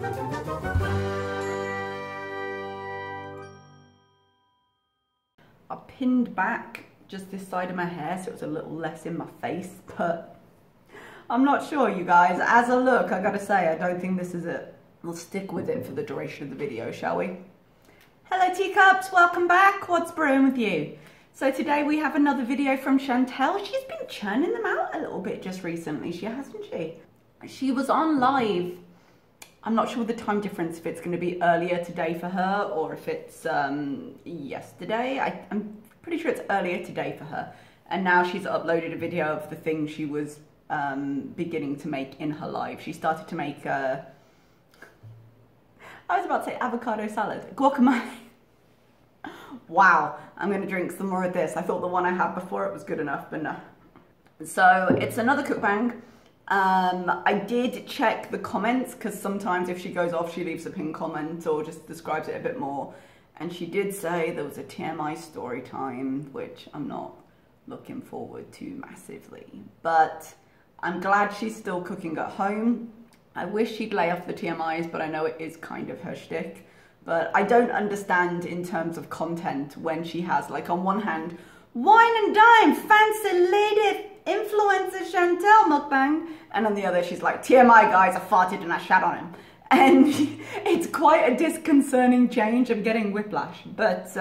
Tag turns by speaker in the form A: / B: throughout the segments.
A: I pinned back just this side of my hair so it's a little less in my face, but I'm not sure, you guys. As a look, I gotta say, I don't think this is it. We'll stick with it for the duration of the video, shall we? Hello teacups, welcome back. What's brewing with you? So today we have another video from Chantal. She's been churning them out a little bit just recently, hasn't she? She was on live. I'm not sure the time difference, if it's going to be earlier today for her or if it's yesterday. I'm pretty sure it's earlier today for her. And now she's uploaded a video of the thing she was beginning to make in her live. She started to make, I was about to say avocado salad, guacamole. Wow, I'm going to drink some more of this. I thought the one I had before it was good enough, but no. So it's another Mukbang. I did check the comments because sometimes if she goes off, she leaves a pinned comment or just describes it a bit more. And she did say there was a TMI story time, which I'm not looking forward to massively. But I'm glad she's still cooking at home. I wish she'd lay off the TMIs, but I know it is kind of her shtick. But I don't understand in terms of content when she has, like, on one hand, wine and dime, fancy lady influencer Chantal Mukbang, and on the other she's like, TMI guys, I farted and I shat on him. And it's quite a disconcerting change. I'm getting whiplash. But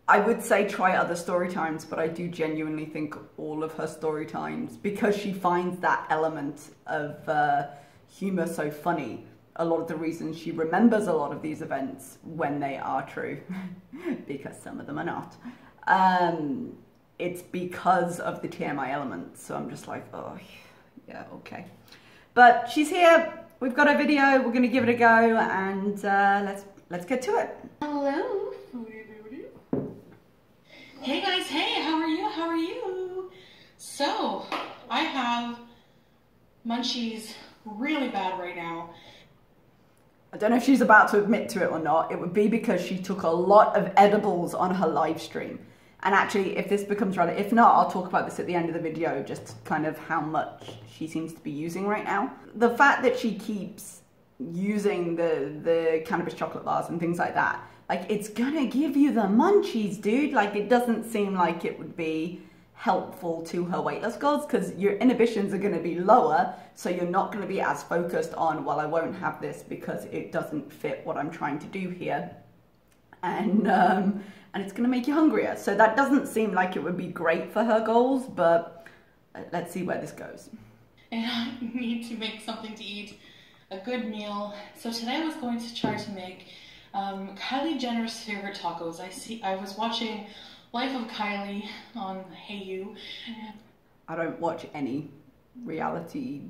A: I would say try other story times, but I do genuinely think all of her story times, because she finds that element of humor so funny, a lot of the reasons she remembers a lot of these events when they are true, because some of them are not, it's because of the TMI element. So I'm just like, oh yeah, okay. But she's here, we've got a video, we're gonna give it a go, and let's get to it.
B: Hello, Foodie Beauty. Hey guys, hey, how are you? How are you? So, I have munchies really bad right now.
A: I don't know if she's about to admit to it or not. It would be because she took a lot of edibles on her live stream. And actually, if this becomes relevant, if not, I'll talk about this at the end of the video, just kind of how much she seems to be using right now. The fact that she keeps using the cannabis chocolate bars and things like that, like, it's gonna give you the munchies, dude. Like, it doesn't seem like it would be helpful to her weight loss goals, because your inhibitions are going to be lower, so you're not going to be as focused on, well, I won't have this because it doesn't fit what I'm trying to do here, and it's going to make you hungrier. So that doesn't seem like it would be great for her goals, but let's see where this goes.
B: And I need to make something to eat, a good meal. So today I was going to try to make Kylie Jenner's favorite tacos. I was watching Life of Kylie on Hey You.
A: I don't watch any reality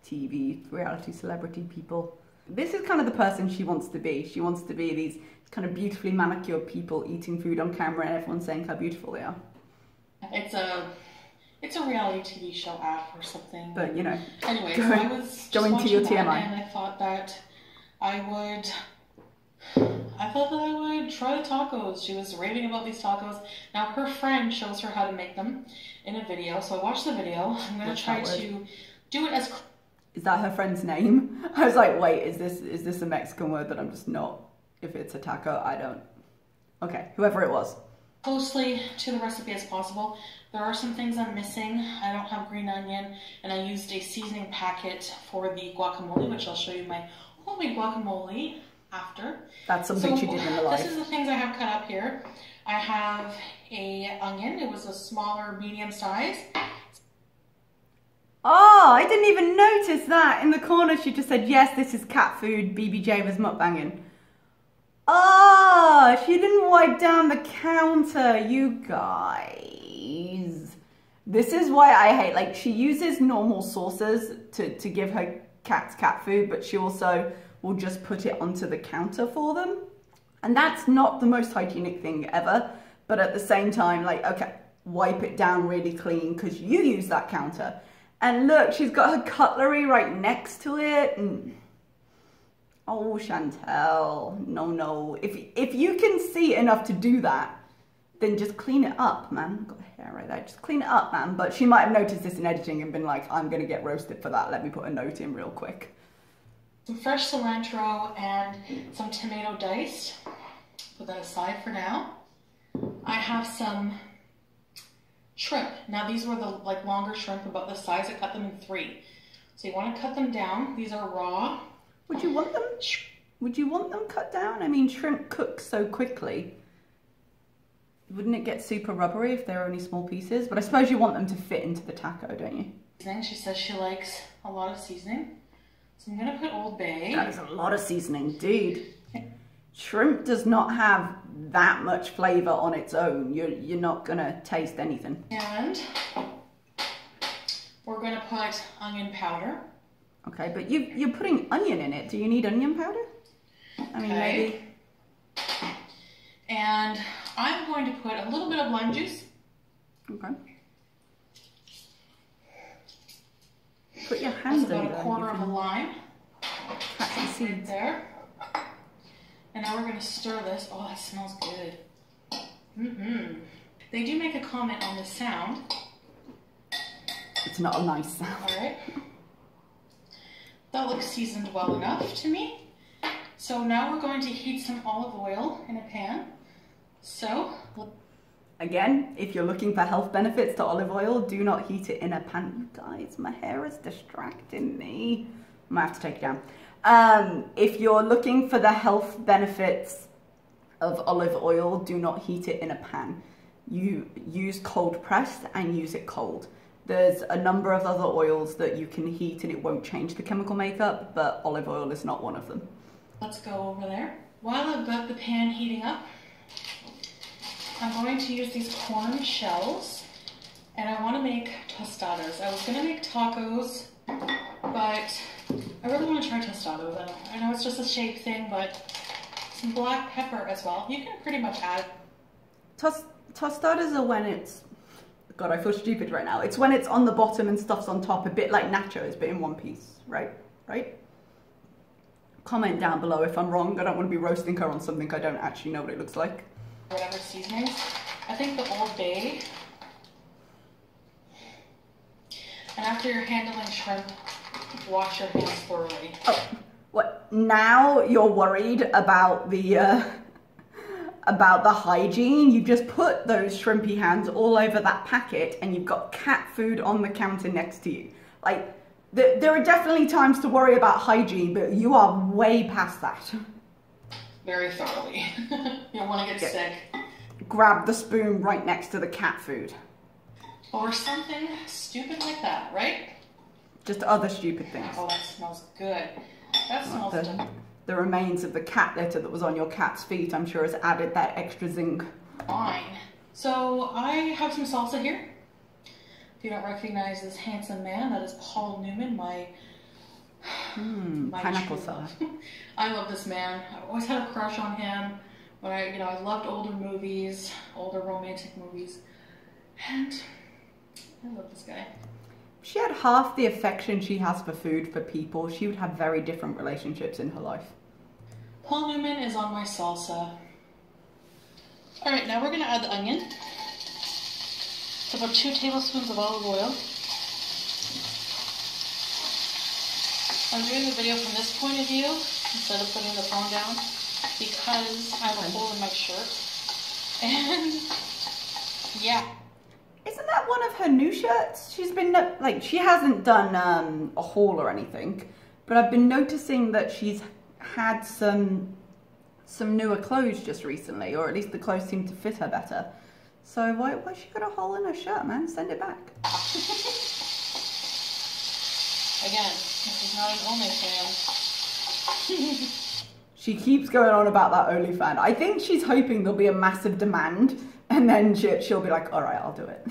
A: TV, reality celebrity people. This is kind of the person she wants to be. She wants to be these kind of beautifully manicured people eating food on camera and everyone's saying how beautiful they are.
B: It's a reality TV show app or something.
A: But, you know,
B: anyway, so I was just watching your TMI. And I thought that I would try the tacos. She was raving about these tacos. Now her friend shows her how to make them in a video, so I watched the video. I'm gonna try to do it as...
A: Is that her friend's name? I was like, wait, is this a Mexican word that I'm just not... If it's a taco, I don't... Okay, whoever it was.
B: Closely to the recipe as possible. There are some things I'm missing. I don't have green onion, and I used a seasoning packet for the guacamole, which I'll show you my homemade guacamole after. That's something she did in the life. This is the things I have cut up here. I have a onion. It was a smaller, medium size.
A: Oh, I didn't even notice that. In the corner, she just said, yes, this is cat food, BBJ was mukbanging. Oh, she didn't wipe down the counter, you guys. This is why I hate, like, she uses normal sauces to give her cats cat food, but she also will just put it onto the counter for them. And that's not the most hygienic thing ever, but at the same time, like, okay, wipe it down really clean because you use that counter. And look, she's got her cutlery right next to it. And oh, Chantal, no. If you can see enough to do that, then just clean it up, man. Got hair right there, just clean it up, man. But she might have noticed this in editing and been like, I'm gonna get roasted for that. Let me put a note in real quick.
B: Some fresh cilantro and some tomato diced. Put that aside for now. I have some shrimp. Now these were the longer shrimp, about this size. I cut them in 3. So you want to cut them down. These are raw.
A: Would you want them? Would you want them cut down? I mean, shrimp cooks so quickly. Wouldn't it get super rubbery if they're only small pieces? But I suppose you want them to fit into the taco, don't you?
B: She says she likes a lot of seasoning. So I'm gonna put Old Bay.
A: That is a lot of seasoning, dude. Shrimp does not have that much flavor on its own. You're not gonna taste anything.
B: And we're gonna put onion powder.
A: Okay, but you're putting onion in it. Do you need onion powder? I mean, maybe.
B: And I'm going to put a little bit of lime juice.
A: Okay. Put your hands in there.
B: About a quarter of a lime.
A: Catch some seeds.
B: Right there. And now we're going to stir this. Oh, that smells good. Mm-hmm. They do make a comment on the sound.
A: It's not a nice sound.
B: All right. That looks seasoned well enough to me. So now we're going to heat some olive oil in a pan. So,
A: again, if you're looking for health benefits to olive oil, do not heat it in a pan. You guys, my hair is distracting me. I might have to take it down. If you're looking for the health benefits of olive oil, do not heat it in a pan. You use cold pressed and use it cold. There's a number of other oils that you can heat and it won't change the chemical makeup, but olive oil is not one of them.
B: Let's go over there. While I've got the pan heating up, I'm going to use these corn shells, and I want to make tostadas. I was going to make tacos, but I really want to try tostadas. I know it's just a shape thing, but some black pepper as well. You can pretty much add.
A: Tostadas are when it's, God, I feel stupid right now. It's when it's on the bottom and stuff's on top, a bit like nachos, but in one piece, right? Right? Comment down below if I'm wrong. I don't want to be roasting her on something I don't actually know what it looks like.
B: Whatever seasonings. I think the Old Bay. And after you're handling shrimp, wash your hands thoroughly.
A: Oh, what? Now you're worried about the hygiene? You just put those shrimpy hands all over that packet and you've got cat food on the counter next to you. Like, there are definitely times to worry about hygiene, but you are way past that.
B: Very thoroughly. You don't want to get sick.
A: Grab the spoon right next to the cat food.
B: Or something stupid like that, right?
A: Just other stupid things.
B: Oh, that smells good. That smells good.
A: The remains of the cat litter that was on your cat's feet, I'm sure, has added that extra zing.
B: Fine. So I have some salsa here. If you don't recognize this handsome man, that is Paul Newman, my
A: pineapple salad.
B: I love this man. I've always had a crush on him. But I loved older movies, older romantic movies, and I love this guy.
A: If she had half the affection she has for food, for people, she would have very different relationships in her life.
B: Paul Newman is on my salsa. All right, now we're gonna add the onion. So about 2 tablespoons of olive oil. I'm doing the video from this point of view instead of putting the phone down because I have a hole in my shirt. And yeah.
A: Isn't that one of her new shirts? She's been, she hasn't done a haul or anything, but I've been noticing that she's had some newer clothes just recently, or at least the clothes seem to fit her better. So why she got a hole in her shirt, man? Send it back.
B: Again, this is not an OnlyFans.
A: She keeps going on about that OnlyFans. I think she's hoping there'll be a massive demand, and then she'll be like, all right, I'll do it.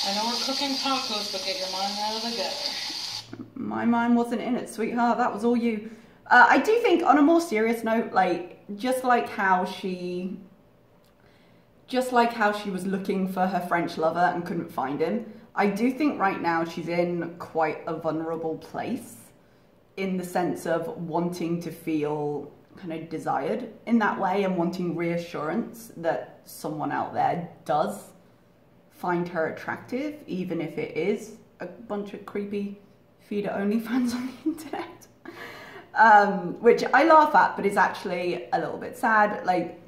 B: I know we're cooking tacos, but get your mind out of the gutter.
A: My mind wasn't in it, sweetheart. That was all you. I do think, on a more serious note, just like how she was looking for her French lover and couldn't find him, I do think right now she's in quite a vulnerable place in the sense of wanting to feel kind of desired in that way and wanting reassurance that someone out there does find her attractive, even if it is a bunch of creepy feed her OnlyFans on the internet. Which I laugh at, but is actually a little bit sad. Like,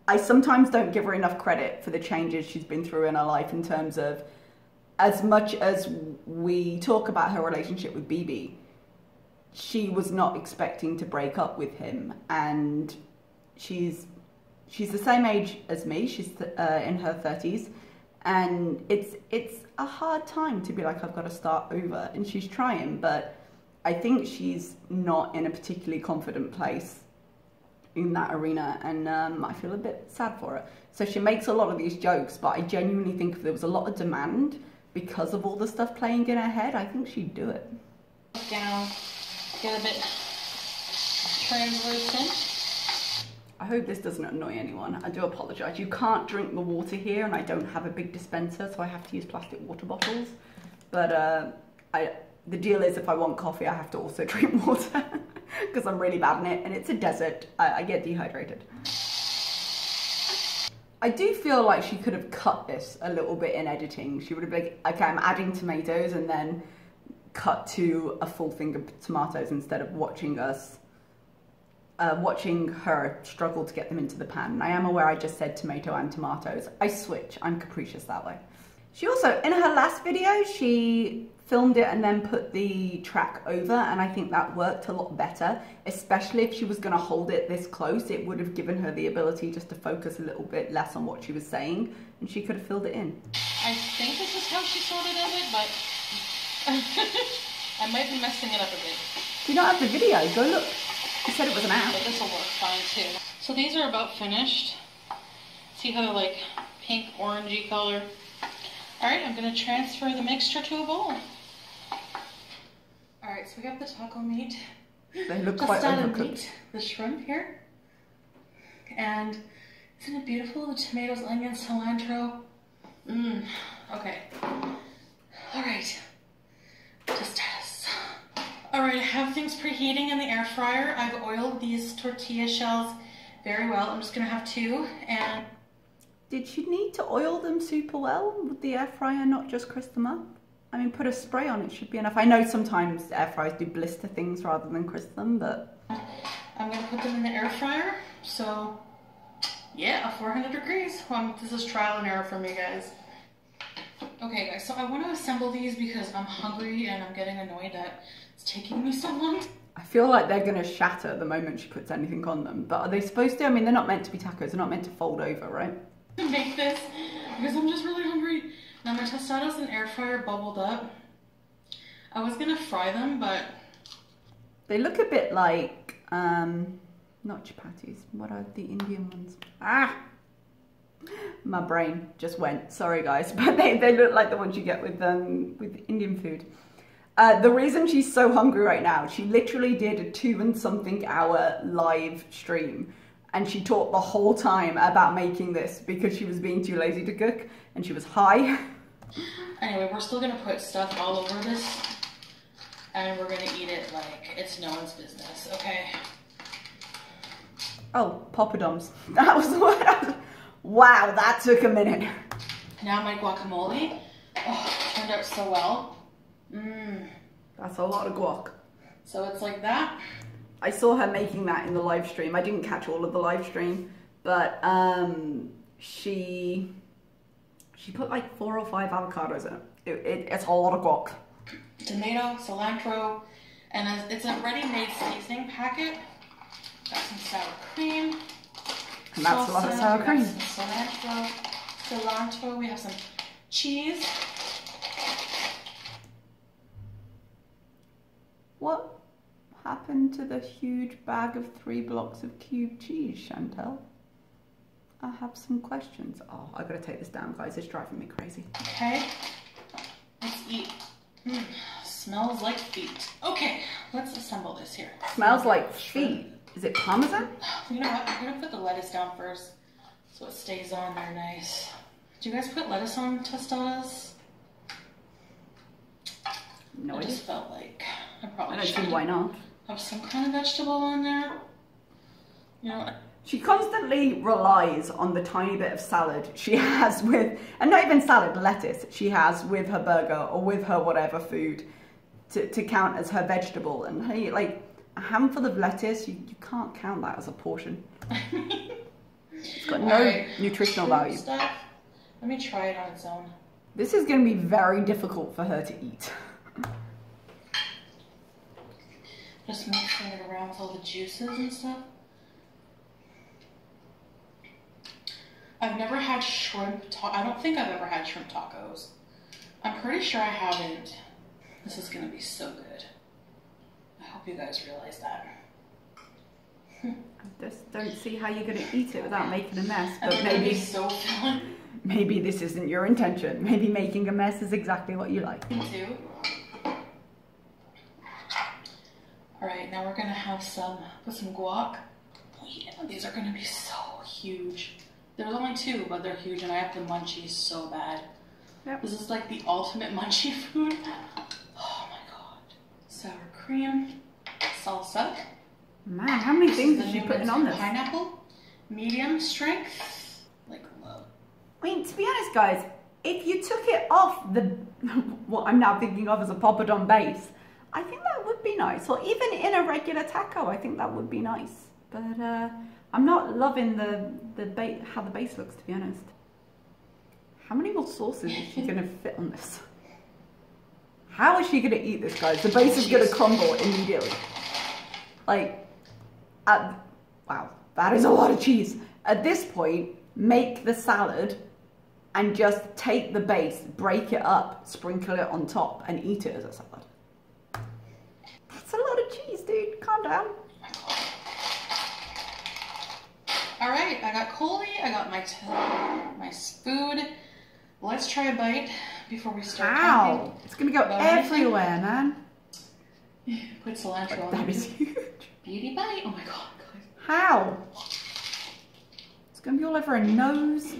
A: I sometimes don't give her enough credit for the changes she's been through in her life, in terms of, as much as we talk about her relationship with BB, she was not expecting to break up with him, and she's the same age as me. She's in her 30s, and it's a hard time to be like, I've got to start over, and she's trying, but I think she's not in a particularly confident place in that arena, and I feel a bit sad for her. So she makes a lot of these jokes, but I genuinely think if there was a lot of demand because of all the stuff playing in her head, I think she'd do it.
B: Down, get a bit translucent.
A: I hope this doesn't annoy anyone. I do apologise. You can't drink the water here, and I don't have a big dispenser, so I have to use plastic water bottles. But the deal is, if I want coffee, I have to also drink water because I'm really bad in it, and it's a desert. I get dehydrated. I do feel like she could have cut this a little bit in editing. She would have been like, okay, I'm adding tomatoes, and then cut to a full thing of tomatoes instead of watching her struggle to get them into the pan. And I am aware I just said tomato and tomatoes. I switch. I'm capricious that way. She also, in her last video, she filmed it and then put the track over, and I think that worked a lot better, especially if she was going to hold it this close. It would have given her the ability just to focus a little bit less on what she was saying, and she could have filled it in.
B: I think this is how she sort of does it, but I might be messing it up a bit.
A: Do you not have the video? Go look. You said it was an hour.
B: But this will work fine too. So these are about finished. See how they're like pink, orangey color? Alright, I'm going to transfer the mixture to a bowl. Alright, so we got the taco meat.
A: They look quite overcooked.
B: Meat, the shrimp here. And isn't it beautiful? The tomatoes, onions, cilantro. Okay. Alright. Tostadas. Alright, I have things preheating in the air fryer. I've oiled these tortilla shells very well. I'm just going to have 2, and...
A: Did she need to oil them super well? Would the air fryer not just crisp them up? I mean, put a spray on it should be enough. I know sometimes air fryers do blister things rather than crisp them, but...
B: I'm going to put them in the air fryer. So, yeah, 400 degrees. This is trial and error for me, guys. Okay, guys, so I want to assemble these because I'm hungry and I'm getting annoyed that it's taking me so long.
A: I feel like they're going to shatter the moment she puts anything on them. But are they supposed to? I mean, they're not meant to be tacos. They're not meant to fold over, right?
B: To make this because I'm just really hungry. Now my tostadas in air fryer bubbled up. I was gonna fry them, but
A: they look a bit like not chapatis. What are the Indian ones? My brain just went. Sorry guys, but they look like the ones you get with Indian food. The reason she's so hungry right now, she literally did a 2-and-something hour live stream. And she talked the whole time about making this because she was being too lazy to cook and she was high.
B: Anyway, we're still gonna put stuff all over this and we're gonna eat it like it's no one's business, okay?
A: Oh, poppadoms. That was the word I was... Wow, that took a minute.
B: Now my guacamole. Oh, turned out so well.
A: That's a lot of guac.
B: So it's like that.
A: I saw her making that in the live stream. I didn't catch all of the live stream, but she put like 4 or 5 avocados in it. It's a lot of guac.
B: Tomato, cilantro, and it's a ready-made seasoning packet. Got some sour cream.
A: And that's a lot of sour cream.
B: Some cilantro. We have some cheese.
A: What happened to the huge bag of 3 blocks of cubed cheese, Chantal? I have some questions. Oh, I gotta take this down, guys. It's driving me crazy.
B: Okay, let's eat. Smells like feet. Okay, let's assemble this here.
A: Smells like feet. Is it Parmesan?
B: You know what? I'm gonna put the lettuce down first so it stays on there nice. Do you guys put lettuce on tostadas?
A: No,
B: I just felt like I probably
A: I don't
B: should.
A: see why not.
B: Have some kind of vegetable on there. You know,
A: she constantly relies on the tiny bit of salad she has with, and not even salad, lettuce she has with her burger or with her whatever food to count as her vegetable. And hey, like a handful of lettuce, you can't count that as a portion. It's got no nutritional value.
B: Stuff. Let me try it on its own.
A: This is going to be very difficult for her to eat.
B: Just mixing it around with all the juices and stuff. I've never had shrimp I don't think I've ever had shrimp tacos. I'm pretty sure I haven't. This is gonna be so good. I hope you guys realize that.
A: I just don't see how you're gonna eat it without making a mess. But
B: maybe
A: maybe
B: so fun.
A: Maybe this isn't your intention. Maybe making a mess is exactly what you like.
B: Me too. All right, now we're gonna have put some guac. Oh yeah, these are gonna be so huge. There's only 2, but they're huge, and I have the munchies so bad. Yep. This is like the ultimate munchie food. Oh my god. Sour cream, salsa.
A: Man, how many things is she putting on this?
B: Pineapple, medium strength, like love.
A: I mean, to be honest, guys, if you took it off the what I'm now thinking of as a poppadom base, I think that would be nice. Or even in a regular taco, I think that would be nice. But I'm not loving how the base looks, to be honest. How many more sauces is she going to fit on this? How is she going to eat this, guys? The base is going to crumble immediately. Like, wow, that is a lot of cheese. At this point, make the salad and just take the base, break it up, sprinkle it on top, and eat it as a salad. That's a lot of cheese, dude. Calm down.
B: All right, I got Colby, I got my food. Let's try a bite before we start talking.
A: It's gonna go everywhere, man.
B: Put cilantro on
A: that is huge.
B: Beauty bite, oh my god, guys.
A: How? It's gonna be all over her nose.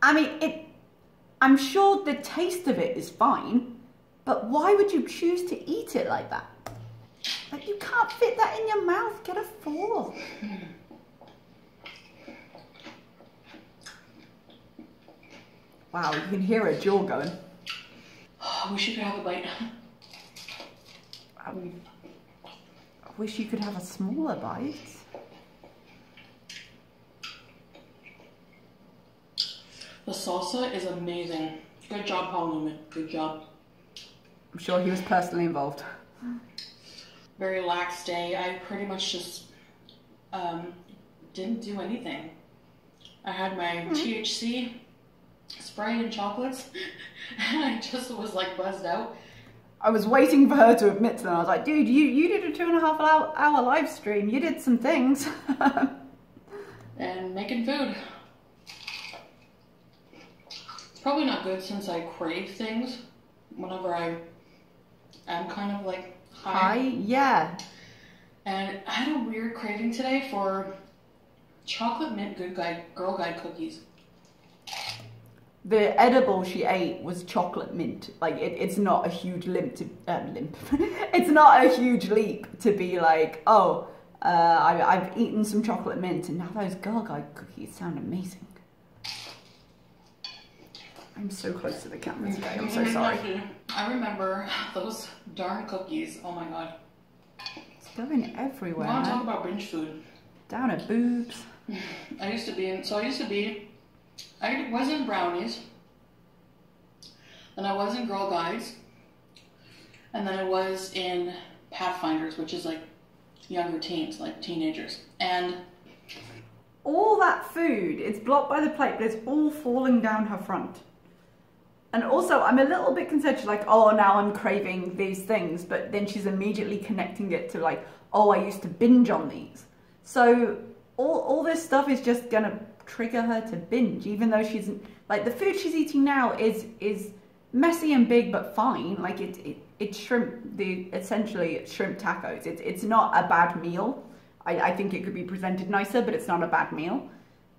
A: I mean, I'm sure the taste of it is fine, but why would you choose to eat it like that? Like, you can't fit that in your mouth. Get a fork. Wow, you can hear her jaw going.
B: I wish you could have a bite.
A: I wish you could have a smaller bite.
B: The salsa is amazing. Good job, Paul Newman. Good job.
A: I'm sure he was personally involved.
B: Very lax day. I pretty much just didn't do anything. I had my THC spray and chocolates, and I just was like buzzed out.
A: I was waiting for her to admit to them. I was like, dude, you did a 2.5 hour live stream. You did some things.
B: And making food. It's probably not good since I crave things whenever I am kind of like high.
A: Yeah.
B: And I had a weird craving today for chocolate mint Girl Guide cookies.
A: The edible she ate was chocolate mint. Like, it's not a huge it's not a huge leap to be like, oh, I've eaten some chocolate mint and now those Girl Guide cookies sound amazing. I'm so close to the camera today, I'm so sorry.
B: I remember those darn cookies, oh my god.
A: It's going everywhere.
B: I want to talk about binge food.
A: Down her boobs.
B: I was in brownies, then I was in Girl Guides, and then I was in Pathfinders, which is like younger teens, like teenagers. And
A: all that food, it's blocked by the plate, but it's all falling down her front. And also, I'm a little bit concerned. She's like, oh, now I'm craving these things. But then she's immediately connecting it to like, oh, I used to binge on these. So all this stuff is just going to trigger her to binge, even though she's, like, the food she's eating now is messy and big, but fine. Like, it's shrimp, essentially it's shrimp tacos. It's not a bad meal. I think it could be presented nicer, but it's not a bad meal.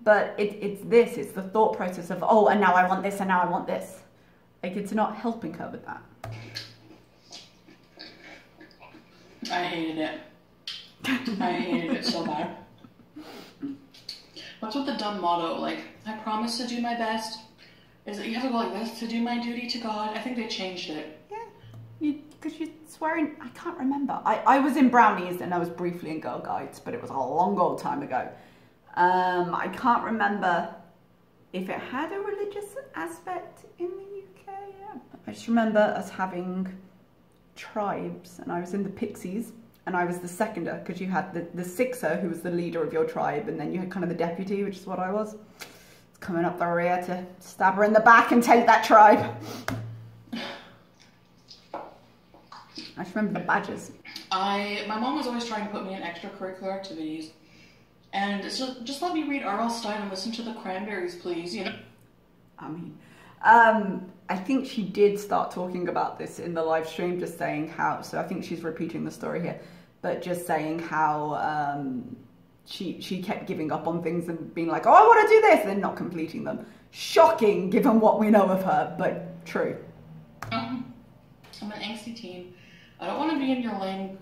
A: But it's the thought process of, oh, and now I want this, and now I want this. Like, it's not helping her with that.
B: I hated it. I hated it so bad. What's with the dumb motto? Like, I promise to do my best, Is it you have to go like this to do my duty to God? I think they changed it.
A: Yeah, because you're swearing. I can't remember. I was in Brownies and I was briefly in Girl Guides, but it was a long old time ago. I can't remember if it had a religious aspect in the UK. I just remember us having tribes, and I was in the Pixies, and I was the seconder, because you had the sixer, who was the leader of your tribe, and then you had kind of the deputy, which is what I was. It's coming up the rear to stab her in the back and take that tribe. I just remember the badges.
B: My mom was always trying to put me in extracurricular activities, and it's just let me read R.L. Stein and listen to the Cranberries, please, you know.
A: I mean, I think she did start talking about this in the live stream, just saying how, so I think she's repeating the story here, but just saying how she kept giving up on things and being like, oh, I want to do this, and then not completing them. Shocking, given what we know of her, but true.
B: I'm an angsty teen. I don't want to be in your lane,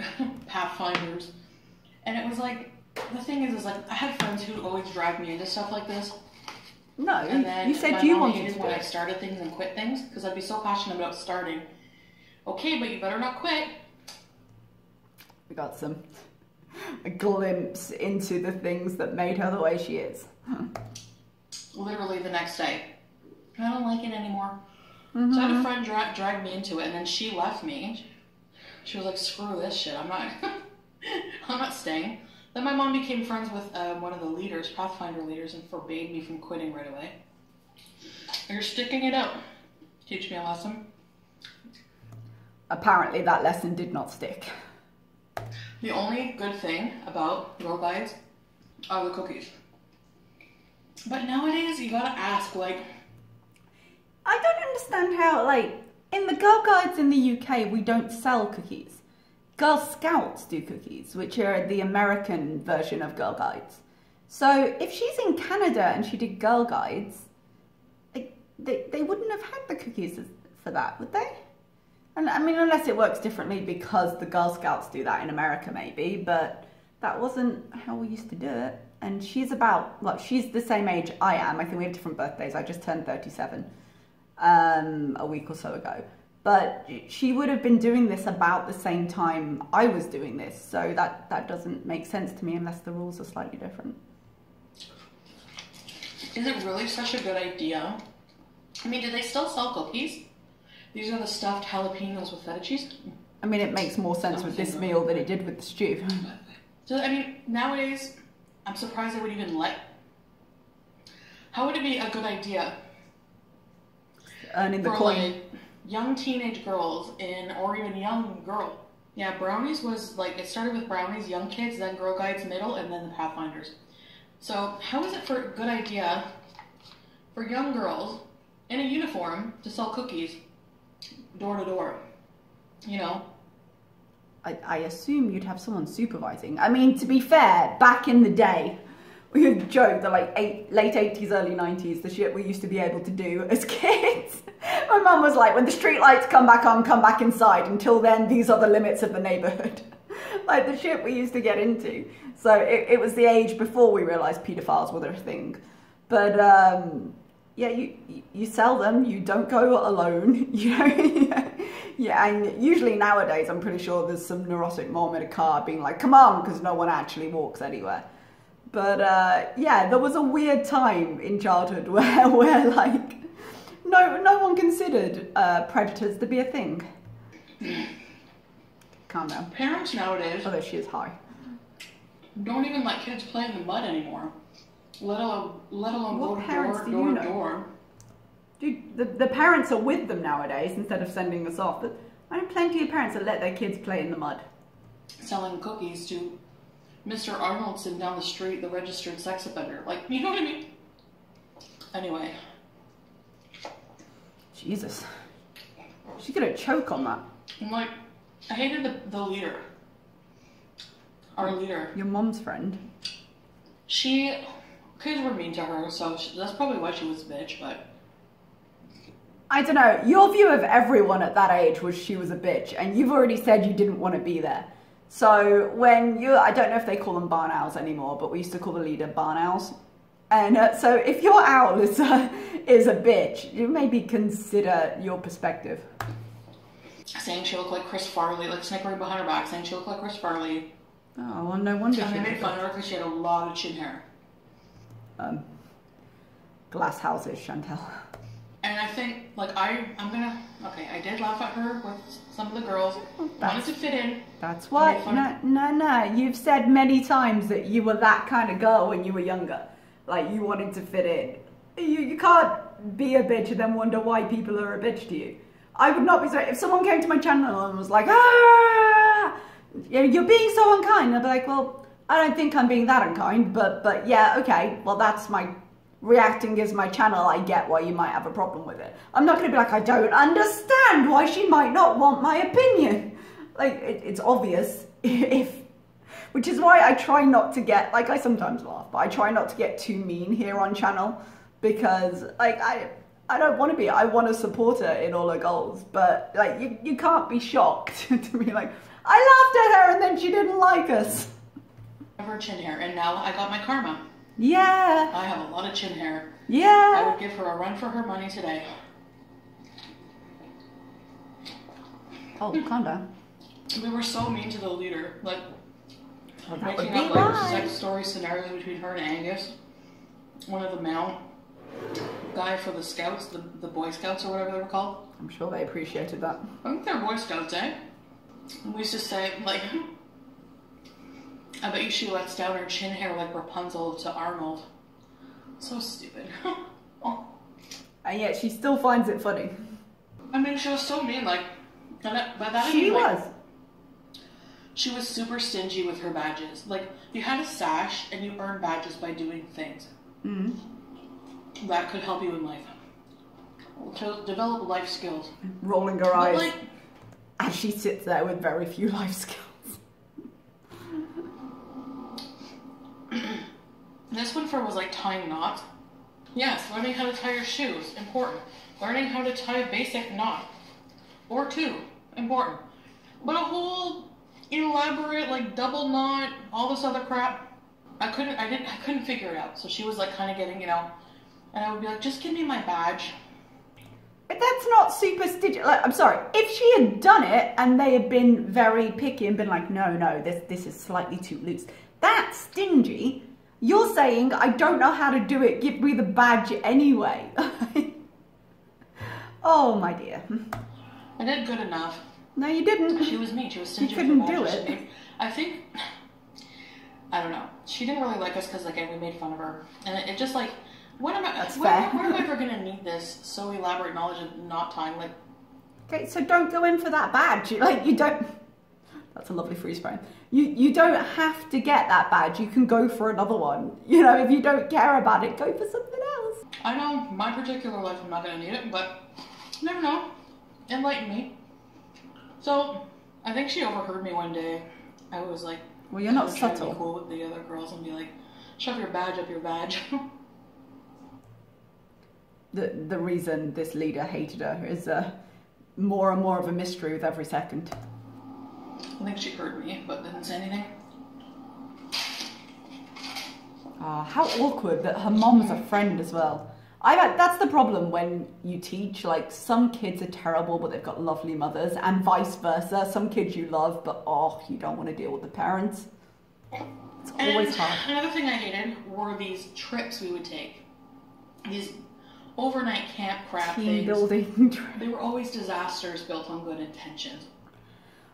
B: Pathfinders. And it was like, the thing is like, I had friends who would always drag me into stuff like this.
A: No,
B: and then
A: you said you wanted to do
B: when
A: it.
B: I started things and quit things, because I'd be so passionate about starting. Okay, but you better not quit.
A: We got a glimpse into the things that made her the way she is.
B: Literally the next day. I don't like it anymore. So I had a friend drag me into it, and then she left me. She was like, screw this shit, I'm not staying. Then my mom became friends with one of the leaders, Pathfinder leaders, and forbade me from quitting right away. You're sticking it out. Teach me a lesson.
A: Apparently that lesson did not stick.
B: The only good thing about Girl Guides are the cookies. But nowadays, you gotta ask, like...
A: I don't understand how, like, in the Girl Guides in the UK, we don't sell cookies. Girl Scouts do cookies, which are the American version of Girl Guides. So if she's in Canada and she did Girl Guides, like, they wouldn't have had the cookies for that, would they? And I mean, unless it works differently because the Girl Scouts do that in America, maybe, but that wasn't how we used to do it. And she's she's the same age I am. I think we have different birthdays. I just turned 37 a week or so ago. But she would have been doing this about the same time I was doing this. So that doesn't make sense to me unless the rules are slightly different.
B: Is it really such a good idea? I mean, do they still sell cookies? These are the stuffed jalapenos with feta cheese?
A: I mean, it makes more sense with this meal than it did with the stew.
B: So, I mean, nowadays, I'm surprised they would even let... How would it be a good idea
A: Earning the
B: for,
A: coin.
B: like, young teenage girls or even young girl? Yeah, Brownies was, like, it started with Brownies, young kids, then Girl Guides middle, and then the Pathfinders. So, how is it for a good idea for young girls in a uniform to sell cookies door to door? You know?
A: I assume you'd have someone supervising. I mean, to be fair, back in the day, we would joke that like late 80s, early 90s, the shit we used to be able to do as kids. My mum was like, when the street lights come back on, come back inside. Until then, these are the limits of the neighborhood. Like the shit we used to get into. So it was the age before we realized pedophiles were a thing. But yeah, you sell them, you don't go alone, you know. Yeah, and usually nowadays I'm pretty sure there's some neurotic mom in a car being like, come on, because no one actually walks anywhere. But yeah, there was a weird time in childhood where like no one considered predators to be a thing. Calm down.
B: Parents nowadays,
A: although she is high,
B: don't even let kids play in the mud anymore. Let alone
A: what
B: go
A: parents
B: door
A: do
B: to
A: you
B: door
A: know?
B: to door.
A: Dude, the parents are with them nowadays instead of sending us off. But I know plenty of parents that let their kids play in the mud.
B: Selling cookies to Mr. Arnoldson down the street, the registered sex offender. Like, you know what I mean? Anyway.
A: Jesus. She's gonna choke on that.
B: I'm like, I hated the leader. Our leader.
A: Your mom's friend.
B: Kids were mean to her, so that's probably why she was a bitch, but...
A: I don't know, your view of everyone at that age was she was a bitch, and you've already said you didn't want to be there. So when I don't know if they call them barn owls anymore, but we used to call the leader barn owls. And so if your owl is a bitch, you maybe consider your perspective.
B: Saying she looked like Chris Farley, like snickering behind her back, saying she looked like Chris Farley.
A: Oh, well, no wonder.
B: And they made fun of her because she had a lot of chin hair.
A: Glass houses, Chantal.
B: And I think, like, I did laugh at her with some of the girls. Wanted to fit in.
A: That's why. No. You've said many times that you were that kind of girl when you were younger. Like, you wanted to fit in. You can't be a bitch and then wonder why people are a bitch to you. I would not be sorry if someone came to my channel and was like, ah, you're being so unkind. I'd be like, well, I don't think I'm being that unkind, but yeah, okay, well, that's my reacting is my channel. I get why you might have a problem with it. I'm not going to be like, I don't understand why she might not want my opinion. Like, it's obvious which is why I try not to get, like, I sometimes laugh, but I try not to get too mean here on channel because, like, I don't want to be. I want to support her in all her goals, but like you can't be shocked to be like, I laughed at her and then she didn't like us.
B: Her chin hair, and now I got my karma.
A: Yeah.
B: I have a lot of chin hair.
A: Yeah.
B: I would give her a run for her money today.
A: Oh, calm down.
B: We were so mean to the leader, like making
A: up
B: like sex story scenarios between her and Angus, one of the male guy for the scouts, the Boy Scouts or whatever they were called.
A: I'm sure they appreciated that.
B: I think they're Boy Scouts, eh? And we used to say, like, I bet you she lets down her chin hair like Rapunzel to Arnold. So stupid. Oh.
A: And yet she still finds it funny.
B: I mean, she was so mean, like, by that I
A: she
B: mean, like,
A: was.
B: She was super stingy with her badges. Like, you had a sash and you earned badges by doing things.
A: Mm-hmm.
B: That could help you in life. To develop life skills.
A: Rolling her eyes
B: like,
A: as she sits there with very few life skills.
B: This one was like tying knots. Yes, learning how to tie your shoes, important. Learning how to tie a basic knot. Or two, important. But a whole elaborate, like, double knot, all this other crap, I couldn't figure it out. So she was like kind of getting, and I would be like, just give me my badge.
A: But that's not superstitious. Like, I'm sorry, if she had done it and they had been very picky and been like, no, this is slightly too loose, that's stingy. You're saying, I don't know how to do it, give me the badge anyway. Oh, my dear.
B: I did good enough.
A: No, you didn't.
B: She was mean. She was stingy.
A: You couldn't do it.
B: I think, I don't know. She didn't really like us because, again, we made fun of her. And it just, like, when am I ever going to need this so elaborate knowledge of knot tying? Like,
A: okay, so don't go in for that badge. Like, you don't... That's a lovely freeze frame. You don't have to get that badge. You can go for another one. If you don't care about it, go for something else.
B: I know my particular life I'm not going to need it, but you never know. Enlighten me. So, I think she overheard me one day. I was like...
A: Well, you're not subtle.
B: Trying to be cool with the other girls and be like, shove your badge up your badge.
A: The reason this leader hated her is more and more of a mystery with every second.
B: I think she heard me, but didn't say anything.
A: Oh, how awkward that her mom's a friend as well. That's the problem when you teach. Like, some kids are terrible, but they've got lovely mothers, and vice versa. Some kids you love, but you don't want to deal with the parents. It's always hard.
B: Another thing I hated were these trips we would take. These overnight camp crap things.
A: Team building trips.
B: They were always disasters built on good intentions.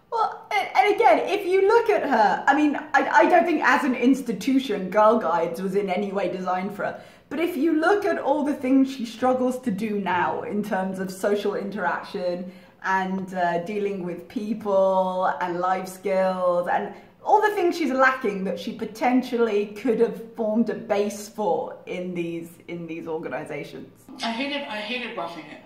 A: Well, and again, if you look at her, I mean, I don't think as an institution, Girl Guides was in any way designed for her. But if you look at all the things she struggles to do now in terms of social interaction and dealing with people and life skills and all the things she's lacking that she potentially could have formed a base for in these organizations.
B: I hated roughing it.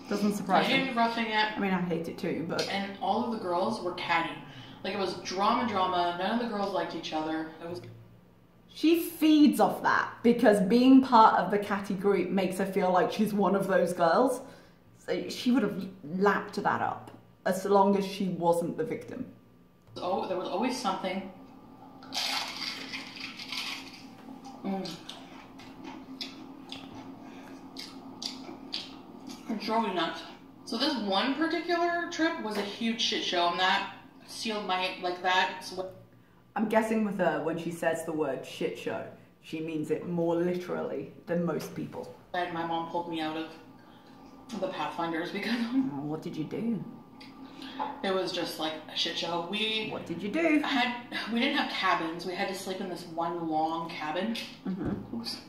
A: Doesn't surprise me.
B: I hated roughing it.
A: I mean, I hate it too, but...
B: And all of the girls were catty. Like, it was drama. None of the girls liked each other. It was...
A: She feeds off that because being part of the catty group makes her feel like she's one of those girls. So she would have lapped that up as long as she wasn't the victim.
B: Oh, there was always something. It's really nuts. So this one particular trip was a huge shit show, and that sealed my,
A: I'm guessing with her, when she says the word shit show, she means it more literally than most people.
B: And my mom pulled me out of the Pathfinders because...
A: Oh, what did you do?
B: It was just like a shit show.
A: What did you do?
B: We didn't have cabins. We had to sleep in this one long cabin.
A: Mm-hmm. Oops.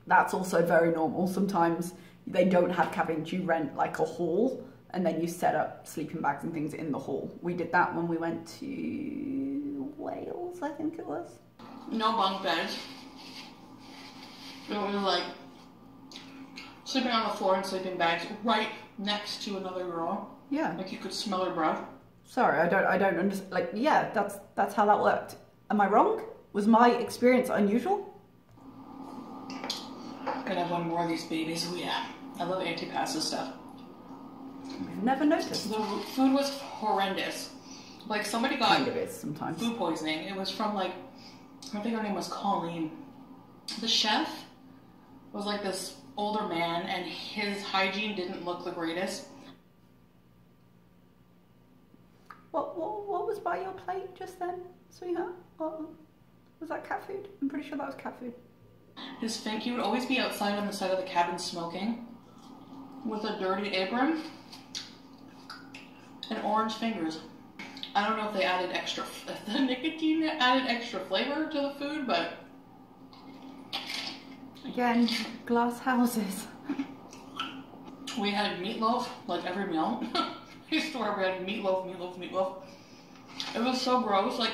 A: That's also very normal. Sometimes they don't have cabins. You rent like a hall and then you set up sleeping bags and things in the hall. We did that when we went to Wales, I think it was.
B: No bunk beds. It was like sleeping on the floor in sleeping bags right next to another girl.
A: Yeah.
B: Like you could smell her breath.
A: Sorry, I don't understand. Like, yeah, that's how that worked. Am I wrong? Was my experience unusual?
B: Gonna have one more of these babies. Oh yeah, I love antipasta stuff.
A: We've never noticed.
B: The food was horrendous. Like somebody got
A: kind of is sometimes.
B: Food poisoning. It was from like, I think her name was Colleen. The chef was like this older man, and his hygiene didn't look the greatest.
A: What was by your plate just then, sweetheart? Was that cat food? I'm pretty sure that was cat food.
B: His fink, he would always be outside on the side of the cabin smoking with a dirty apron and orange fingers. I don't know if they added extra, if the nicotine added extra flavor to the food, but...
A: Again, glass houses.
B: We had meatloaf, like every meal. I swear we had meatloaf. It was so gross, like...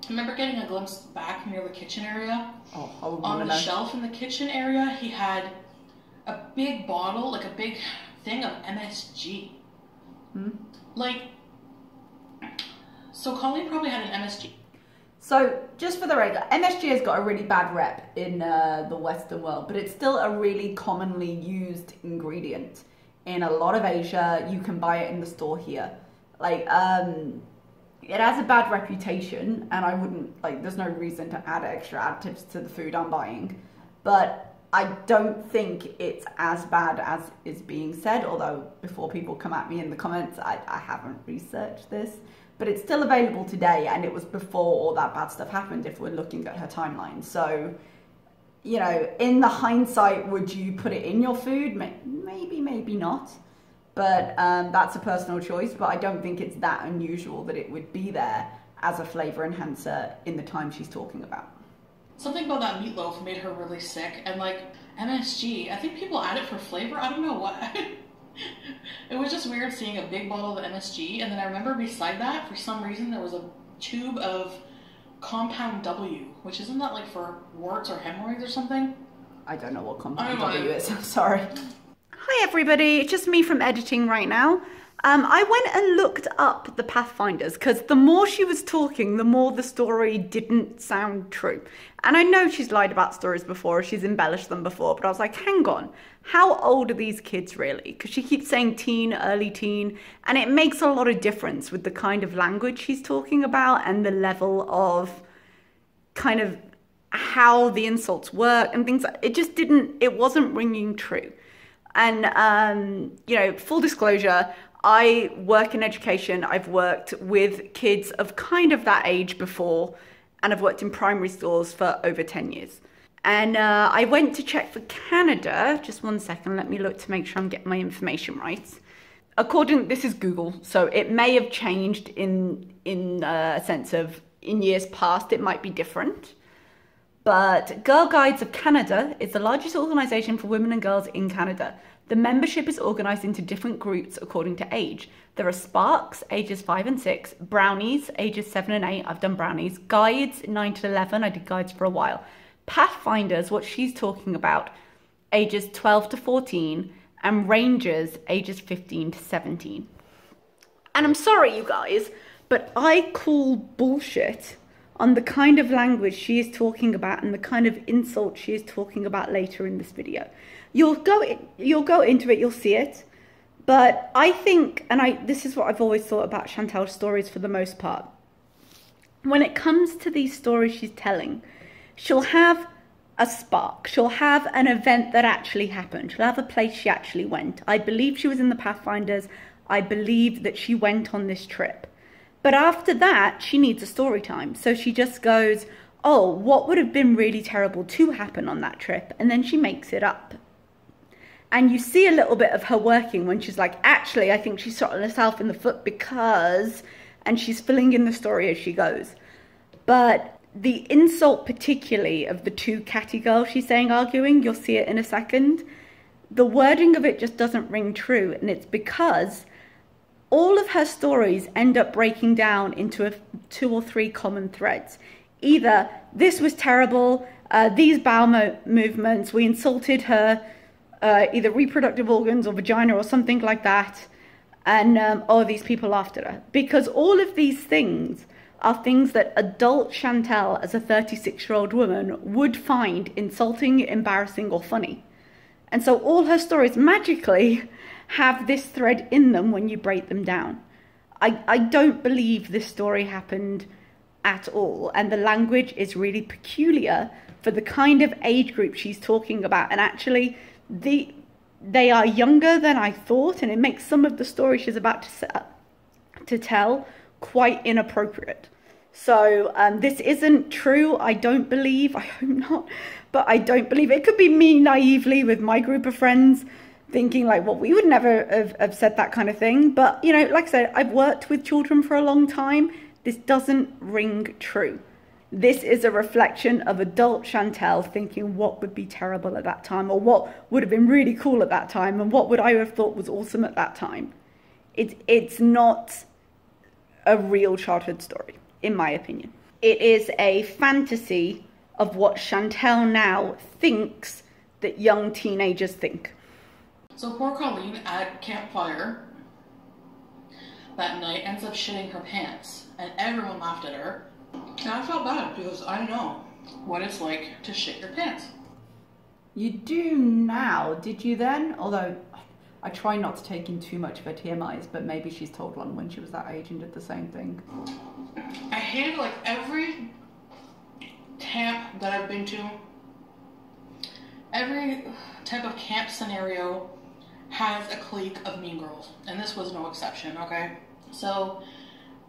B: I remember getting a glimpse back near the kitchen area.
A: Oh,
B: on the shelf in the kitchen area, he had a big bottle, like a big thing of MSG.
A: Hmm?
B: Like, so Colleen probably had an MSG.
A: So, just for the record, MSG has got a really bad rep in the Western world, but it's still a really commonly used ingredient in a lot of Asia. You can buy it in the store here. Like, it has a bad reputation, and I wouldn't, like, there's no reason to add extra additives to the food I'm buying. But I don't think it's as bad as is being said, although before people come at me in the comments, I haven't researched this. But it's still available today, and it was before all that bad stuff happened if we're looking at her timeline. So, you know, in the hindsight, would you put it in your food? Maybe, maybe not. But that's a personal choice, but I don't think it's that unusual that it would be there as a flavour enhancer in the time she's talking about.
B: Something about that meatloaf made her really sick, and like MSG, I think people add it for flavour, I don't know what. It was just weird seeing a big bottle of MSG, and then I remember beside that, for some reason, there was a tube of Compound W, which isn't that like for warts or hemorrhoids or something?
A: I don't know what Compound W is, sorry. Hi everybody, it's just me from editing right now. I went and looked up the Pathfinders because the more she was talking, the more the story didn't sound true. And I know she's lied about stories before, she's embellished them before, but I was like, hang on, how old are these kids really? Because she keeps saying teen, early teen, and it makes a lot of difference with the kind of language she's talking about and the level of kind of how the insults work and things. It wasn't ringing true. And, you know, full disclosure, I work in education. I've worked with kids of kind of that age before, and I've worked in primary schools for over 10 years. And I went to check for Canada. Just one second, let me look to make sure I'm getting my information right. This is Google, so it may have changed in a sense of in years past, it might be different. But Girl Guides of Canada is the largest organisation for women and girls in Canada. The membership is organised into different groups according to age. There are Sparks, ages 5 and 6, Brownies, ages 7 and 8, I've done Brownies, Guides, 9 to 11, I did Guides for a while, Pathfinders, what she's talking about, ages 12 to 14, and Rangers, ages 15 to 17. And I'm sorry, you guys, but I call bullshit on the kind of language she is talking about and the kind of insult she is talking about later in this video. You'll go into it, you'll see it. But I think, and this is what I've always thought about Chantal's stories for the most part. When it comes to these stories she's telling, she'll have a spark. She'll have an event that actually happened. She'll have a place she actually went. I believe she was in the Pathfinders. I believe that she went on this trip. But after that, she needs a story time. So she just goes, oh, what would have been really terrible to happen on that trip? And then she makes it up. And you see a little bit of her working when she's like, actually, I think she shot herself in the foot because, and she's filling in the story as she goes. But the insult particularly of the two catty girls she's saying arguing, you'll see it in a second. The wording of it just doesn't ring true. And it's because all of her stories end up breaking down into 2 or 3 common threads. Either this was terrible, these bowel movements, we insulted her, either reproductive organs or vagina or something like that, and oh, these people laughed at her. Because all of these things are things that adult Chantal, as a 36-year-old woman, would find insulting, embarrassing, or funny. And so all her stories magically have this thread in them when you break them down. I don't believe this story happened at all, and the language is really peculiar for the kind of age group she's talking about. And actually, they are younger than I thought, and it makes some of the stories she's about to tell quite inappropriate. So this isn't true, I don't believe. I hope not, but I don't believe it. Could be me naively with my group of friends thinking like, well, we would never have said that kind of thing. But, you know, like I said, I've worked with children for a long time. This doesn't ring true. This is a reflection of adult Chantal thinking what would be terrible at that time, or what would have been really cool at that time, and what would I have thought was awesome at that time. It's not a real childhood story, in my opinion. It is a fantasy of what Chantal now thinks that young teenagers think.
B: So poor Colleen at campfire that night ends up shitting her pants, and everyone laughed at her. And I felt bad because I know what it's like to shit your pants.
A: You do now, did you then? Although I try not to take in too much of her TMIs, but maybe she's told one when she was that age and did the same thing.
B: I hated like every camp that I've been to, every type of camp scenario has a clique of mean girls, and this was no exception, okay? So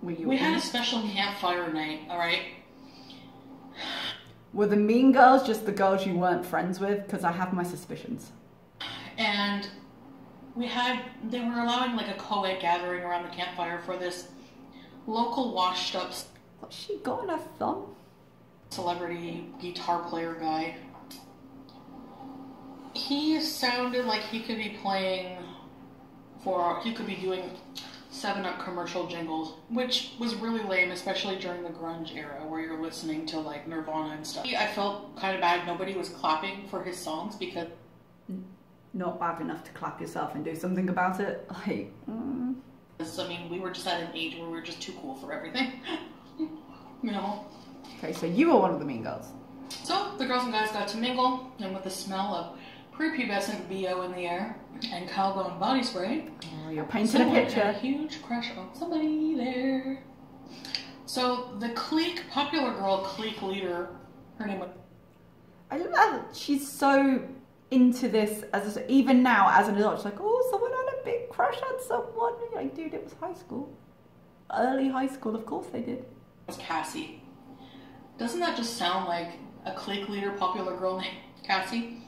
B: we had a special campfire night, alright?
A: Were the mean girls just the girls you weren't friends with? Because I have my suspicions.
B: And they were allowing like a co-ed gathering around the campfire for this local washed up...
A: What's she got on her thumb?
B: Celebrity guitar player guy. He sounded like he could be he could be doing 7-Up commercial jingles, which was really lame, especially during the grunge era where you're listening to like Nirvana and stuff. I felt kind of bad nobody was clapping for his songs because...
A: Not bad enough to clap yourself and do something about it. Like,
B: I mean, we were just at an age where we were just too cool for everything. You know?
A: Okay, so you were one of the mean girls.
B: So the girls and guys got to mingle, and with the smell of prepubescent BO in the air and Calgon body spray,
A: oh, you're painting a picture.
B: Had a huge crush on somebody there. So the popular girl clique leader, her name was...
A: I love it. She's so into this, even now as an adult, she's like, oh, someone had a big crush on someone. You're like, dude, it was high school. Early high school, of course they did. It
B: was Cassie. Doesn't that just sound like a clique leader, popular girl named Cassie?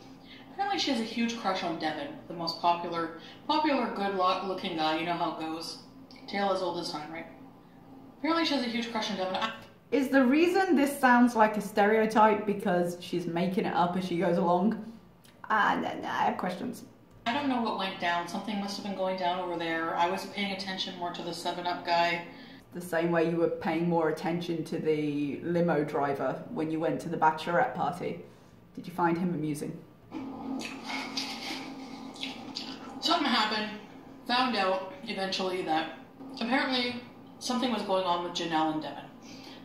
B: Apparently she has a huge crush on Devin, the most popular, good-looking guy. You know how it goes. Tale as old as time, right? Apparently she has a huge crush on Devin.
A: Is the reason this sounds like a stereotype because she's making it up as she goes along? I have questions.
B: I don't know what went down. Something must have been going down over there. I was paying attention more to the 7-Up guy.
A: The same way you were paying more attention to the limo driver when you went to the bachelorette party. Did you find him amusing?
B: Something happened. Found out eventually that apparently something was going on with Janelle and Devin.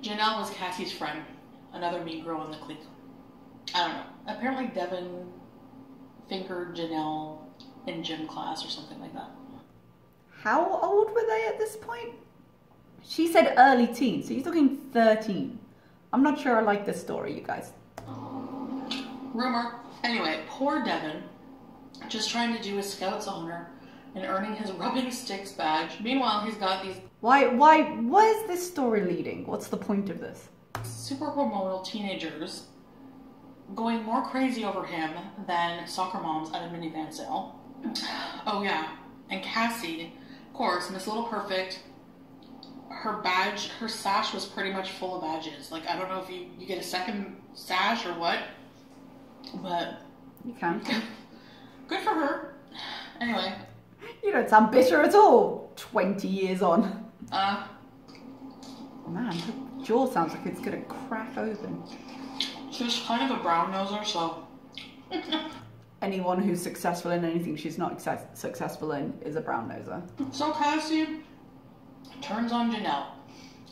B: Janelle was Cassie's friend, another mean girl in the clique. I don't know. Apparently Devin fingered Janelle in gym class or something like that.
A: How old were they at this point? She said early teens, so you're talking 13. I'm not sure I like this story, you guys.
B: Rumor. Anyway, poor Devin, just trying to do his Scouts honor and earning his rubbing sticks badge. Meanwhile, he's got these
A: Why is this story leading? What's the point of this?
B: super hormonal teenagers going more crazy over him than soccer moms at a minivan sale. Oh yeah, and Cassie, of course, Miss Little Perfect, her badge, her sash was pretty much full of badges. Like, I don't know if you get a second sash or what, but
A: You can.
B: good for her. Anyway.
A: You don't sound bitter at all. 20 years on. Man, her jaw sounds like it's gonna crack open.
B: She's kind of a brown noser, so.
A: Anyone who's successful in anything she's not successful in is a brown noser.
B: So Cassie turns on Janelle.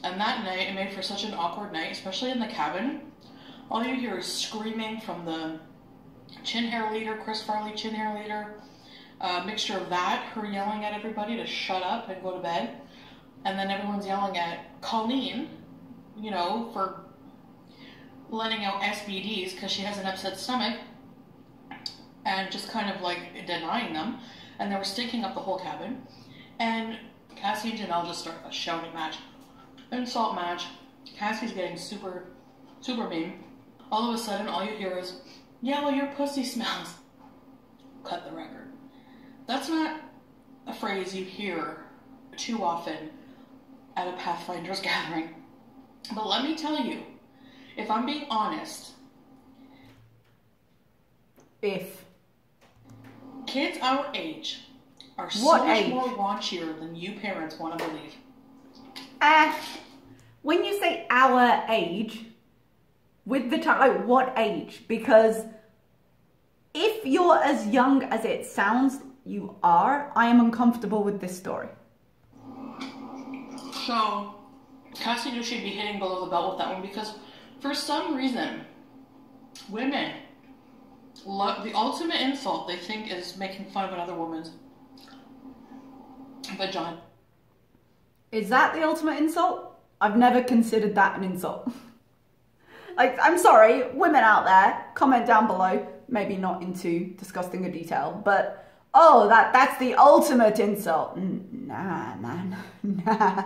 B: And that night, it made for such an awkward night, especially in the cabin. All you hear is screaming from the chin hair leader, Chris Farley chin hair leader. A mixture of that, her yelling at everybody to shut up and go to bed. And then everyone's yelling at Colleen, you know, for letting out SBDs because she has an upset stomach. And just kind of like denying them. And they were stinking up the whole cabin. And Cassie and Janelle just start a shouting match. Insult match. Cassie's getting super, super mean. All of a sudden, all you hear is, yeah, well, your pussy smells. Cut the record. That's not a phrase you hear too often at a Pathfinder's gathering. But let me tell you, if I'm being honest, kids our age are so much more raunchier than you parents want to believe.
A: When you say our age, with the time, like what age? Because if you're as young as it sounds you are, I am uncomfortable with this story.
B: So, Cassie knew she'd be hitting below the belt with that one because for some reason, women love the ultimate insult they think is making fun of another woman's vagina.
A: Is that the ultimate insult? I've never considered that an insult. Like, I'm sorry, women out there, comment down below, maybe not into disgusting a detail, but oh, that's the ultimate insult. Nah, man, nah.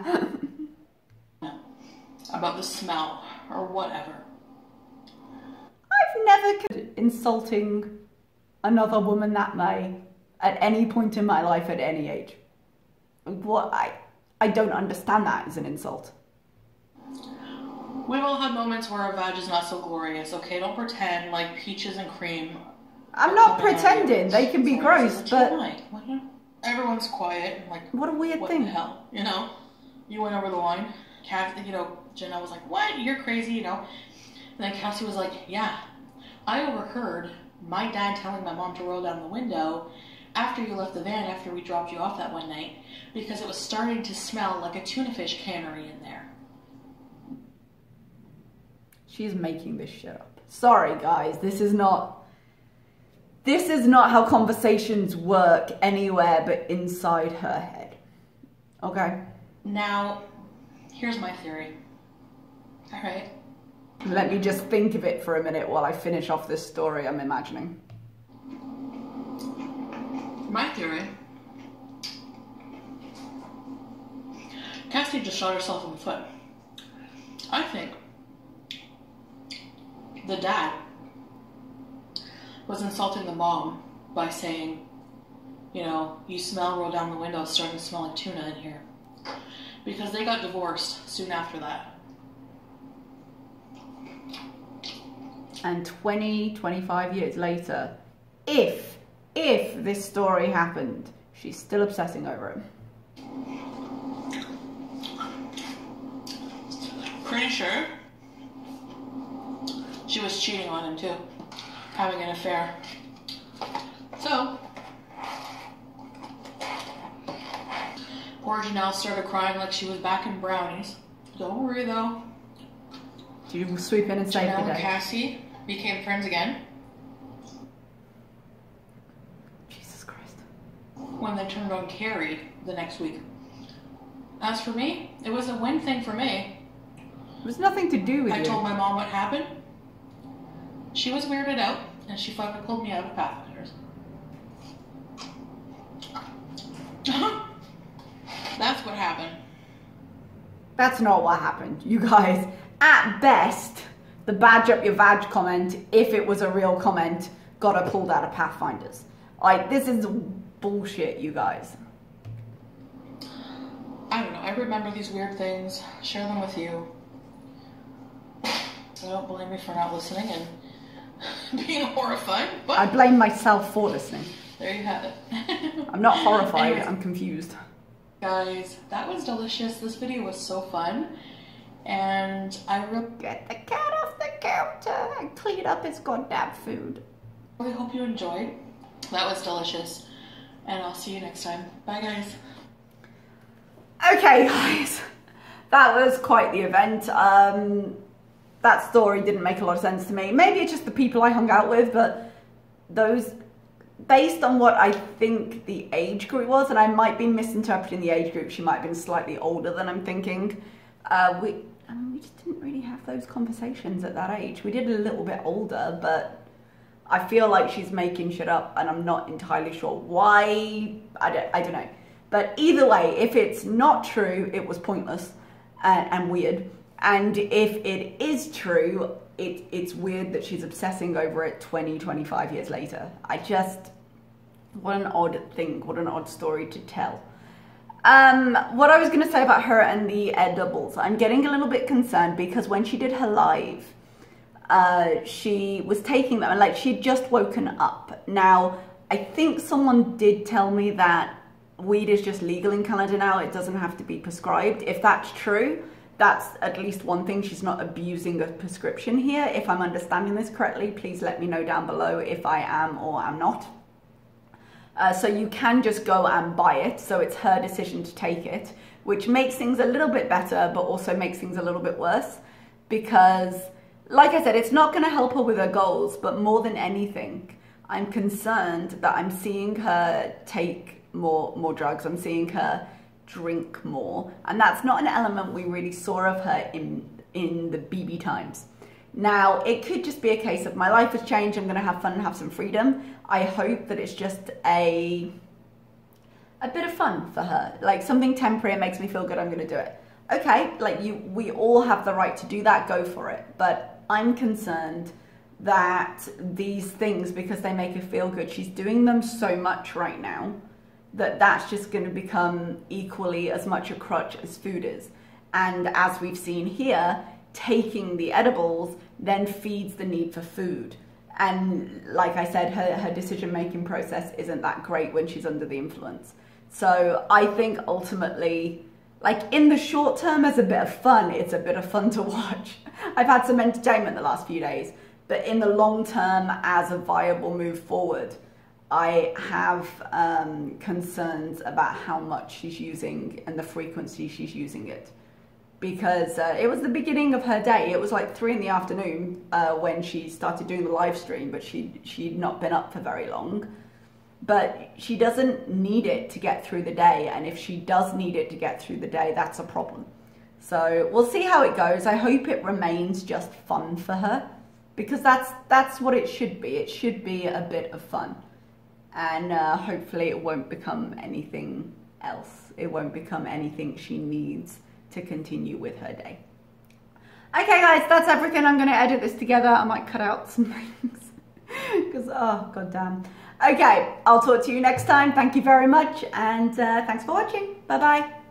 B: About the smell or whatever.
A: I've never considered insulting another woman that way at any point in my life at any age. What I don't understand that as an insult.
B: We've all had moments where our vag is not so glorious, okay? Don't pretend like peaches and cream.
A: I'm not pretending. They can be gross, but
B: everyone's quiet and like,
A: what a weird
B: what
A: thing.
B: The hell? You know? You went over the line. Cassie, you know, Janelle was like, what? You're crazy, you know? And then Cassie was like, yeah, I overheard my dad telling my mom to roll down the window after you left the van, after we dropped you off that one night, because it was starting to smell like a tuna fish cannery in there.
A: She's making this shit up. Sorry, guys. This is not how conversations work anywhere but inside her head. Okay?
B: Now, here's my theory. All right?
A: Let me just think of it for a minute while I finish off this story I'm imagining.
B: My theory. Cassie just shot herself in the foot. I think the dad was insulting the mom by saying, you know, you smell, roll down the window, it's starting to smell like tuna in here. Because they got divorced soon after that.
A: And 25 years later, if this story happened, she's still obsessing over it.
B: Pretty sure she was cheating on him too, having an affair. So, poor Janelle started crying like she was back in brownies. Don't worry though.
A: Do you sweep in and save the
B: Janelle and
A: day?
B: Cassie became friends again.
A: Jesus Christ.
B: When they turned on Carrie the next week. As for me, it was a win thing for me.
A: It was nothing to do with you.
B: I told my mom what happened. She was weirded out. and she fucking pulled me out of Pathfinders. That's what happened.
A: That's not what happened, you guys. At best, the badge up your vag comment, if it was a real comment, got her pulled out of Pathfinders. Like, this is bullshit, you guys.
B: I don't know, I remember these weird things, share them with you. So don't blame me for not listening and being horrified, but
A: I blame myself for listening.
B: there you have it.
A: I'm not horrified,
B: Anyways,
A: I'm confused.
B: guys, that was delicious. This video was so fun. And I really
A: Get the cat off the counter and clean up his goddamn food.
B: hope you enjoyed. That was delicious. And I'll see you next time. Bye, guys.
A: Okay, guys. That was quite the event. That story didn't make a lot of sense to me. Maybe it's just the people I hung out with, but those, based on what I think the age group was, and I might be misinterpreting the age group, she might have been slightly older than I'm thinking. We just didn't really have those conversations at that age. We did a little bit older, but I feel like she's making shit up, and I'm not entirely sure why. I don't know. But either way, if it's not true, it was pointless and weird. And if it is true, it's weird that she's obsessing over it 20, 25 years later. What an odd thing, what an odd story to tell. What I was going to say about her and the edibles, I'm getting a little bit concerned because when she did her live, she was taking them and like she'd just woken up. Now, I think someone did tell me that weed is just legal in Canada now. It doesn't have to be prescribed. If that's true, that's at least one thing. She's not abusing a prescription here. If I'm understanding this correctly, please let me know down below if I am or am not. So you can just go and buy it. So it's her decision to take it, which makes things a little bit better, but also makes things a little bit worse because, like I said, it's not going to help her with her goals, but more than anything, I'm concerned that I'm seeing her take more drugs. I'm seeing her drink more, and that's not an element we really saw of her in the BB times. Now, it could just be a case of my life has changed, I'm going to have fun and have some freedom. I hope that it's just a bit of fun for her, like something temporary and makes me feel good, I'm going to do it. Okay, like we all have the right to do that, go for it. But I'm concerned that these things, because they make her feel good, she's doing them so much right now that that's just going to become equally as much a crutch as food is. And as we've seen here, taking the edibles then feeds the need for food. And like I said, her decision-making process isn't that great when she's under the influence. So I think ultimately, like in the short term as a bit of fun, it's a bit of fun to watch. I've had some entertainment the last few days, but in the long term as a viable move forward, I have concerns about how much she's using and the frequency she's using it. Because it was the beginning of her day. It was like 3 in the afternoon when she started doing the live stream, but she'd not been up for very long. But she doesn't need it to get through the day, and if she does need it to get through the day, that's a problem. So we'll see how it goes. I hope it remains just fun for her, because that's what it should be. It should be a bit of fun. And hopefully it won't become anything else. It won't become anything she needs to continue with her day. Okay guys, that's everything. I'm gonna edit this together. I might cut out some things because, oh, goddamn. Okay, I'll talk to you next time. Thank you very much, and thanks for watching. Bye-bye.